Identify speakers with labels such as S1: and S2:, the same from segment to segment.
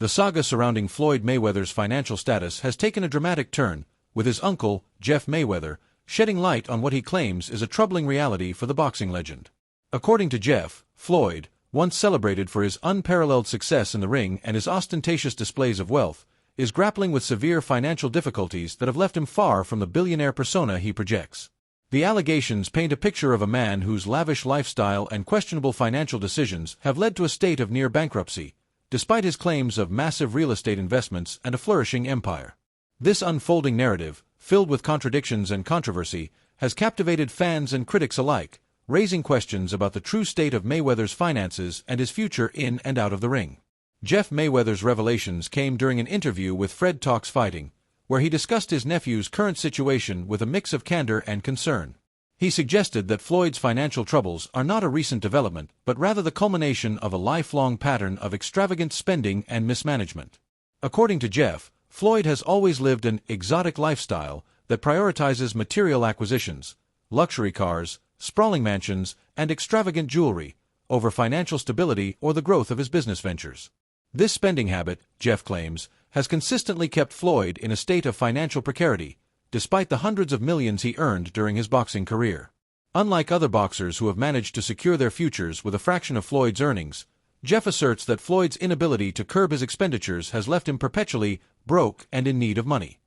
S1: The saga surrounding Floyd Mayweather's financial status has taken a dramatic turn, with his uncle, Jeff Mayweather, shedding light on what he claims is a troubling reality for the boxing legend. According to Jeff, Floyd, once celebrated for his unparalleled success in the ring and his ostentatious displays of wealth, is grappling with severe financial difficulties that have left him far from the billionaire persona he projects. The allegations paint a picture of a man whose lavish lifestyle and questionable financial decisions have led to a state of near bankruptcy, despite his claims of massive real estate investments and a flourishing empire. This unfolding narrative, filled with contradictions and controversy, has captivated fans and critics alike, raising questions about the true state of Mayweather's finances and his future in and out of the ring. Jeff Mayweather's revelations came during an interview with Fred Talks Fighting, where he discussed his nephew's current situation with a mix of candor and concern. He suggested that Floyd's financial troubles are not a recent development, but rather the culmination of a lifelong pattern of extravagant spending and mismanagement. According to Jeff, Floyd has always lived an exotic lifestyle that prioritizes material acquisitions, luxury cars, sprawling mansions, and extravagant jewelry, over financial stability or the growth of his business ventures. This spending habit, Jeff claims, has consistently kept Floyd in a state of financial precarity, despite the hundreds of millions he earned during his boxing career. Unlike other boxers who have managed to secure their futures with a fraction of Floyd's earnings, Jeff asserts that Floyd's inability to curb his expenditures has left him perpetually broke and in need of money.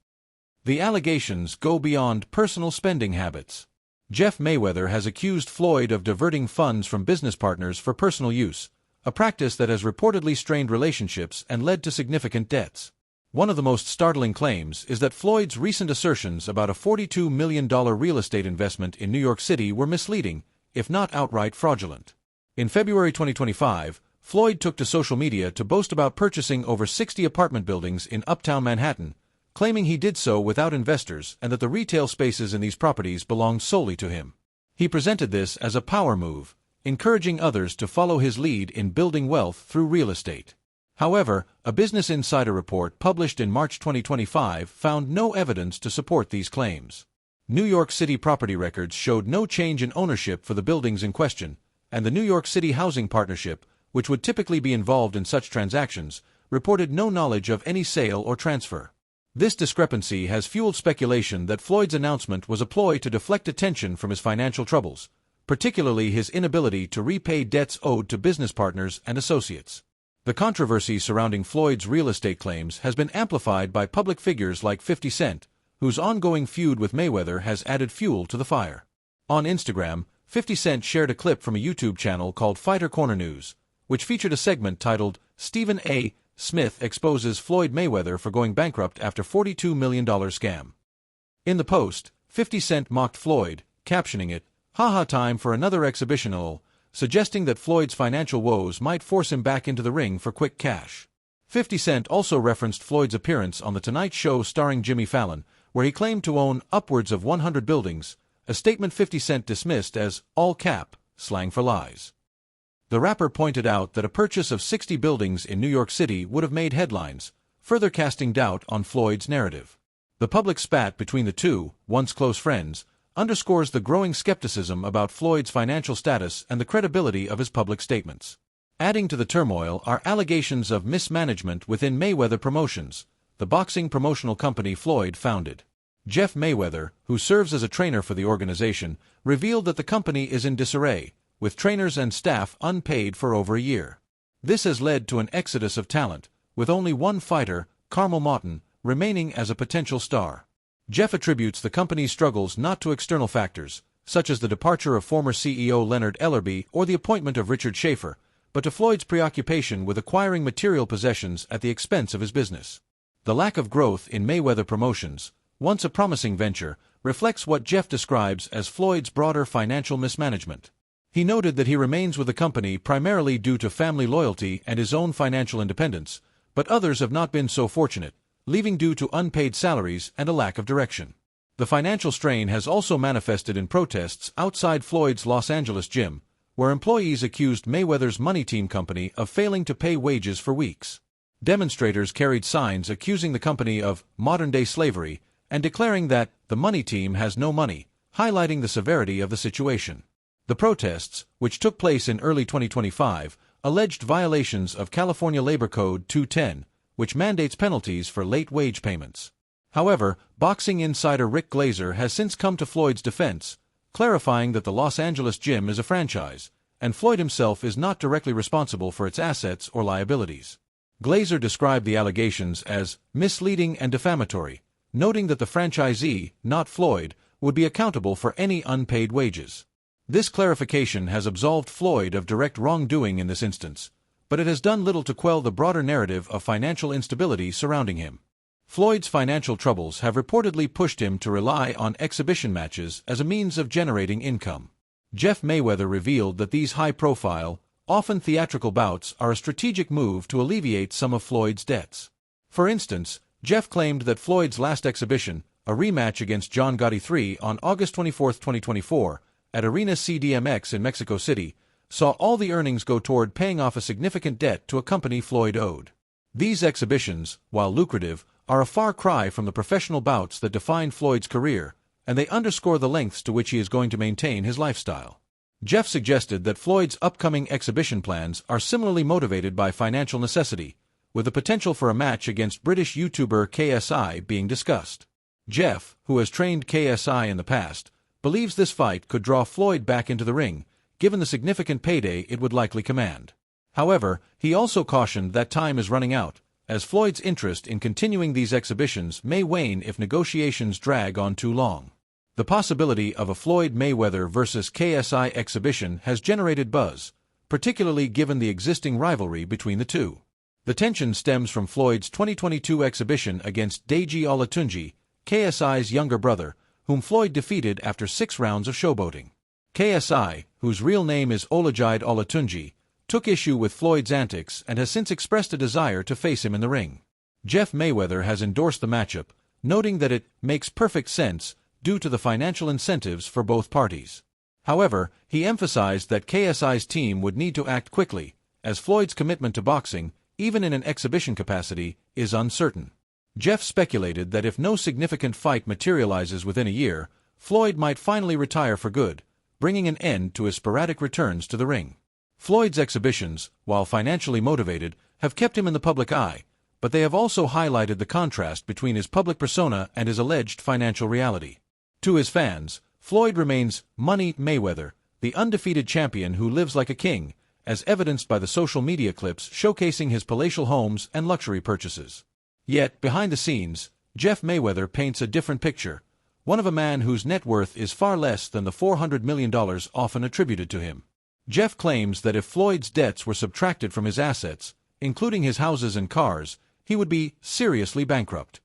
S1: The allegations go beyond personal spending habits. Jeff Mayweather has accused Floyd of diverting funds from business partners for personal use, a practice that has reportedly strained relationships and led to significant debts. One of the most startling claims is that Floyd's recent assertions about a $42 million real estate investment in New York City were misleading, if not outright fraudulent. In February 2025, Floyd took to social media to boast about purchasing over 60 apartment buildings in uptown Manhattan, claiming he did so without investors and that the retail spaces in these properties belonged solely to him. He presented this as a power move, encouraging others to follow his lead in building wealth through real estate. However, a Business Insider report published in March 2025 found no evidence to support these claims. New York City property records showed no change in ownership for the buildings in question, and the New York City Housing Partnership, which would typically be involved in such transactions, reported no knowledge of any sale or transfer. This discrepancy has fueled speculation that Floyd's announcement was a ploy to deflect attention from his financial troubles, particularly his inability to repay debts owed to business partners and associates. The controversy surrounding Floyd's real estate claims has been amplified by public figures like 50 Cent, whose ongoing feud with Mayweather has added fuel to the fire. On Instagram, 50 Cent shared a clip from a YouTube channel called Fighter Corner News, which featured a segment titled Stephen A. Smith Exposes Floyd Mayweather for Going Bankrupt After $42 Million Scam. In the post, 50 Cent mocked Floyd, captioning it, "Haha time for another exhibitional," suggesting that Floyd's financial woes might force him back into the ring for quick cash. 50 Cent also referenced Floyd's appearance on The Tonight Show starring Jimmy Fallon, where he claimed to own upwards of 100 buildings, a statement 50 Cent dismissed as all cap, slang for lies. The rapper pointed out that a purchase of 60 buildings in New York City would have made headlines, further casting doubt on Floyd's narrative. The public spat between the two, once close friends, underscores the growing skepticism about Floyd's financial status and the credibility of his public statements. Adding to the turmoil are allegations of mismanagement within Mayweather Promotions, the boxing promotional company Floyd founded. Jeff Mayweather, who serves as a trainer for the organization, revealed that the company is in disarray, with trainers and staff unpaid for over a year. This has led to an exodus of talent, with only one fighter, Carmel Moughton, remaining as a potential star. Jeff attributes the company's struggles not to external factors, such as the departure of former CEO Leonard Ellerbe or the appointment of Richard Schaefer, but to Floyd's preoccupation with acquiring material possessions at the expense of his business. The lack of growth in Mayweather Promotions, once a promising venture, reflects what Jeff describes as Floyd's broader financial mismanagement. He noted that he remains with the company primarily due to family loyalty and his own financial independence, but others have not been so fortunate, leaving due to unpaid salaries and a lack of direction. The financial strain has also manifested in protests outside Floyd's Los Angeles gym, where employees accused Mayweather's Money Team company of failing to pay wages for weeks. Demonstrators carried signs accusing the company of modern-day slavery and declaring that the Money Team has no money, highlighting the severity of the situation. The protests, which took place in early 2025, alleged violations of California Labor Code 210, which mandates penalties for late wage payments. However, boxing insider Rick Glazer has since come to Floyd's defense, clarifying that the Los Angeles gym is a franchise, and Floyd himself is not directly responsible for its assets or liabilities. Glazer described the allegations as misleading and defamatory, noting that the franchisee, not Floyd, would be accountable for any unpaid wages. This clarification has absolved Floyd of direct wrongdoing in this instance, but it has done little to quell the broader narrative of financial instability surrounding him. Floyd's financial troubles have reportedly pushed him to rely on exhibition matches as a means of generating income. Jeff Mayweather revealed that these high-profile, often theatrical bouts are a strategic move to alleviate some of Floyd's debts. For instance, Jeff claimed that Floyd's last exhibition, a rematch against John Gotti III on August 24, 2024, at Arena CDMX in Mexico City, saw all the earnings go toward paying off a significant debt to a company Floyd owed. These exhibitions, while lucrative, are a far cry from the professional bouts that defined Floyd's career, and they underscore the lengths to which he is going to maintain his lifestyle. Jeff suggested that Floyd's upcoming exhibition plans are similarly motivated by financial necessity, with the potential for a match against British YouTuber KSI being discussed. Jeff, who has trained KSI in the past, believes this fight could draw Floyd back into the ring, given the significant payday it would likely command. However, he also cautioned that time is running out, as Floyd's interest in continuing these exhibitions may wane if negotiations drag on too long. The possibility of a Floyd Mayweather vs. KSI exhibition has generated buzz, particularly given the existing rivalry between the two. The tension stems from Floyd's 2022 exhibition against Deji Olatunji, KSI's younger brother, whom Floyd defeated after 6 rounds of showboating. KSI, whose real name is Olajide Olatunji, took issue with Floyd's antics and has since expressed a desire to face him in the ring. Jeff Mayweather has endorsed the matchup, noting that it makes perfect sense due to the financial incentives for both parties. However, he emphasized that KSI's team would need to act quickly, as Floyd's commitment to boxing, even in an exhibition capacity, is uncertain. Jeff speculated that if no significant fight materializes within a year, Floyd might finally retire for good, bringing an end to his sporadic returns to the ring. Floyd's exhibitions, while financially motivated, have kept him in the public eye, but they have also highlighted the contrast between his public persona and his alleged financial reality. To his fans, Floyd remains Money Mayweather, the undefeated champion who lives like a king, as evidenced by the social media clips showcasing his palatial homes and luxury purchases. Yet, behind the scenes, Jeff Mayweather paints a different picture, one of a man whose net worth is far less than the $400 million often attributed to him. Jeff claims that if Floyd's debts were subtracted from his assets, including his houses and cars, he would be seriously bankrupt.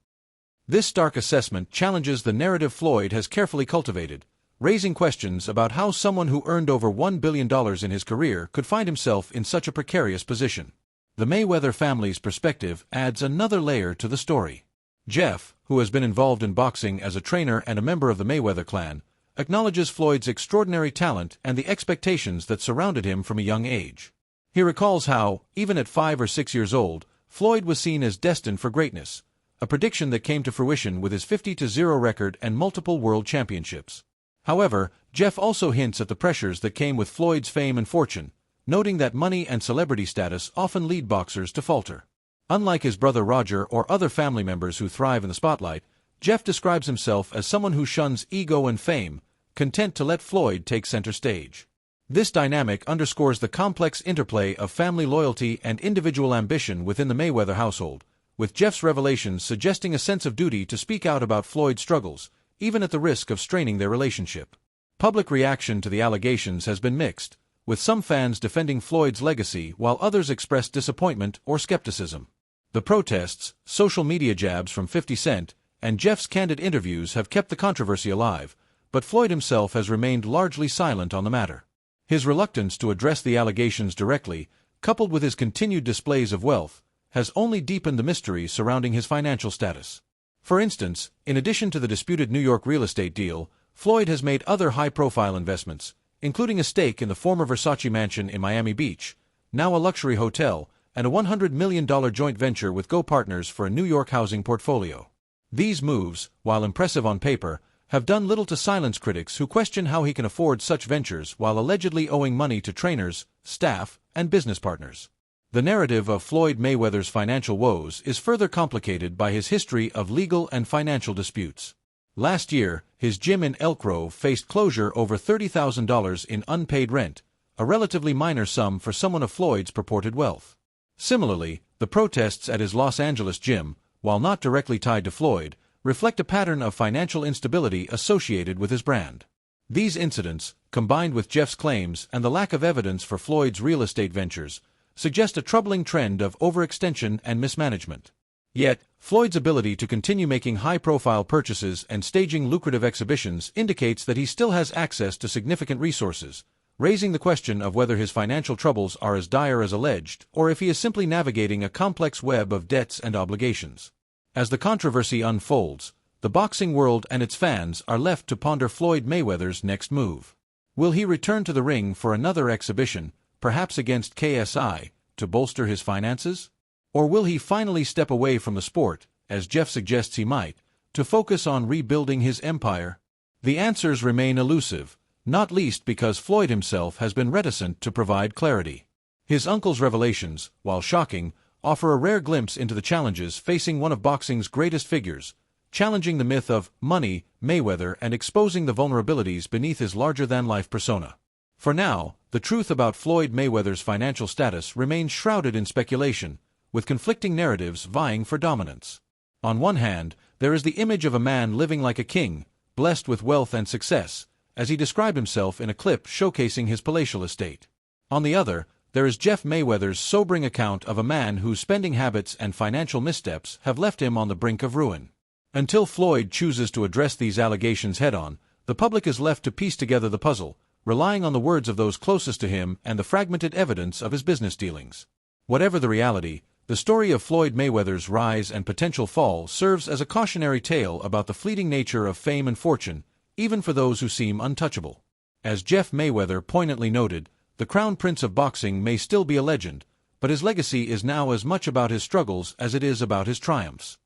S1: This stark assessment challenges the narrative Floyd has carefully cultivated, raising questions about how someone who earned over $1 billion in his career could find himself in such a precarious position. The Mayweather family's perspective adds another layer to the story. Jeff, who has been involved in boxing as a trainer and a member of the Mayweather clan, acknowledges Floyd's extraordinary talent and the expectations that surrounded him from a young age. He recalls how, even at 5 or 6 years old, Floyd was seen as destined for greatness, a prediction that came to fruition with his 50-0 record and multiple world championships. However, Jeff also hints at the pressures that came with Floyd's fame and fortune, noting that money and celebrity status often lead boxers to falter. Unlike his brother Roger or other family members who thrive in the spotlight, Jeff describes himself as someone who shuns ego and fame, content to let Floyd take center stage. This dynamic underscores the complex interplay of family loyalty and individual ambition within the Mayweather household, with Jeff's revelations suggesting a sense of duty to speak out about Floyd's struggles, even at the risk of straining their relationship. Public reaction to the allegations has been mixed, with some fans defending Floyd's legacy while others expressed disappointment or skepticism. The protests, social media jabs from 50 Cent, and Jeff's candid interviews have kept the controversy alive, but Floyd himself has remained largely silent on the matter. His reluctance to address the allegations directly, coupled with his continued displays of wealth, has only deepened the mystery surrounding his financial status. For instance, in addition to the disputed New York real estate deal, Floyd has made other high-profile investments, including a stake in the former Versace mansion in Miami Beach, now a luxury hotel, and a $100 million joint venture with Go Partners for a New York housing portfolio. These moves, while impressive on paper, have done little to silence critics who question how he can afford such ventures while allegedly owing money to trainers, staff, and business partners. The narrative of Floyd Mayweather's financial woes is further complicated by his history of legal and financial disputes. Last year, his gym in Elk Grove faced closure over $30,000 in unpaid rent, a relatively minor sum for someone of Floyd's purported wealth. Similarly, the protests at his Los Angeles gym, while not directly tied to Floyd, reflect a pattern of financial instability associated with his brand. These incidents, combined with Jeff's claims and the lack of evidence for Floyd's real estate ventures, suggest a troubling trend of overextension and mismanagement. Yet, Floyd's ability to continue making high-profile purchases and staging lucrative exhibitions indicates that he still has access to significant resources, raising the question of whether his financial troubles are as dire as alleged or if he is simply navigating a complex web of debts and obligations. As the controversy unfolds, the boxing world and its fans are left to ponder Floyd Mayweather's next move. Will he return to the ring for another exhibition, perhaps against KSI, to bolster his finances? Or will he finally step away from the sport, as Jeff suggests he might, to focus on rebuilding his empire? The answers remain elusive, not least because Floyd himself has been reticent to provide clarity. His uncle's revelations, while shocking, offer a rare glimpse into the challenges facing one of boxing's greatest figures, challenging the myth of money, Mayweather, and exposing the vulnerabilities beneath his larger-than-life persona. For now, the truth about Floyd Mayweather's financial status remains shrouded in speculation, with conflicting narratives vying for dominance. On one hand, there is the image of a man living like a king, blessed with wealth and success, as he described himself in a clip showcasing his palatial estate. On the other, there is Jeff Mayweather's sobering account of a man whose spending habits and financial missteps have left him on the brink of ruin. Until Floyd chooses to address these allegations head-on, the public is left to piece together the puzzle, relying on the words of those closest to him and the fragmented evidence of his business dealings. Whatever the reality, the story of Floyd Mayweather's rise and potential fall serves as a cautionary tale about the fleeting nature of fame and fortune, even for those who seem untouchable. As Jeff Mayweather poignantly noted, the Crown Prince of Boxing may still be a legend, but his legacy is now as much about his struggles as it is about his triumphs.